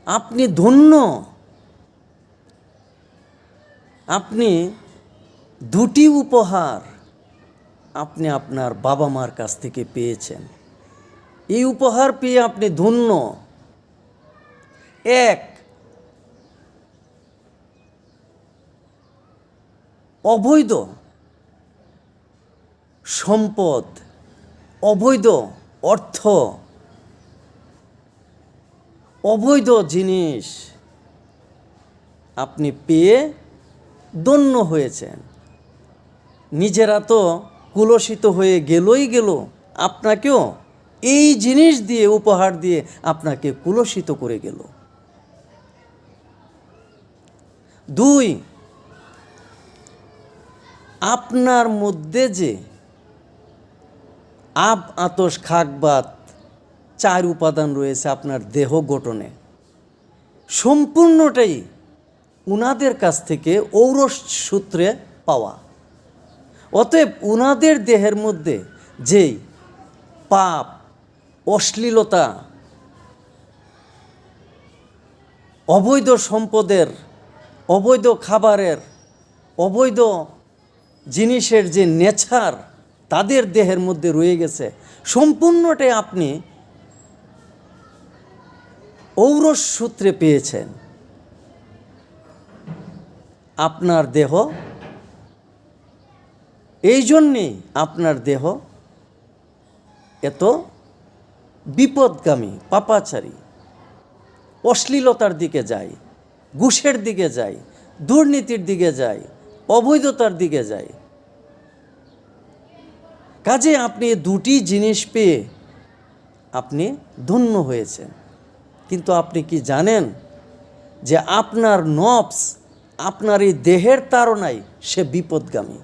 আপনি ধন্য। আপনি দুটি উপহার আপনি আপনার বাবা মার কাছ থেকে পেয়েছেন। এই উপহার পেয়ে আপনি ধন্য। এক, অবৈধ সম্পদ, অবৈধ অর্থ, অবৈধ জিনিস আপনি পেয়ে ধন্য হয়েছেন। নিজেরা তো কুলসিত হয়ে গেলই গেল, আপনাকেও এই জিনিস দিয়ে, উপহার দিয়ে আপনাকে কুলসিত করে গেল। দুই, আপনার মধ্যে যে আব, আতস, খাক, বাত 4 উপাদান রয়েছে আপনার দেহ গঠনে, সম্পূর্ণটাই উনাদের কাছ থেকে ঔরস সূত্রে পাওয়া। অতএব উনাদের দেহের মধ্যে যেই পাপ, অশ্লীলতা, অবৈধ সম্পদের, অবৈধ খাবারের, অবৈধ জিনিসের যে নেচার তাদের দেহের মধ্যে রয়ে গেছে, সম্পূর্ণটাই আপনি ঔরস সূত্রে পেয়েছেন। আপনার দেহ, এই জন্যেই আপনার দেহ এত বিপদগামী, পাপাচারী, অশ্লীলতার দিকে যায়, ঘুষের দিকে যায়, দুর্নীতির দিকে যায়, অবৈধতার দিকে যায়। কাজে আপনি দুটি জিনিস পেয়ে আপনি ধন্য হয়েছেন। কিন্তু আপনি কি জানেন যে আপনার নফস, আপনার এই দেহের তাড়নায় সে বিপদগামী।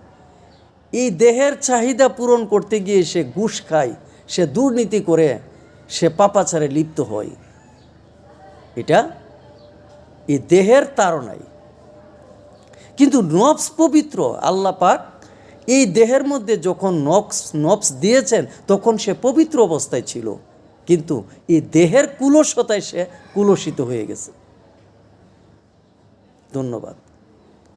এই দেহের চাহিদা পূরণ করতে গিয়ে সে ঘুষ খায়, সে দুর্নীতি করে, সে পাপাচারে লিপ্ত হয়। এটা এই দেহের তাড়নায়। কিন্তু নফস পবিত্র। আল্লাহ পাক এই দেহের মধ্যে যখন নফস দিয়েছেন তখন সে পবিত্র অবস্থায় ছিল, কিন্তু এই দেহের কুলসতায় সে কুলসিত হয়ে গেছে। ধন্যবাদ।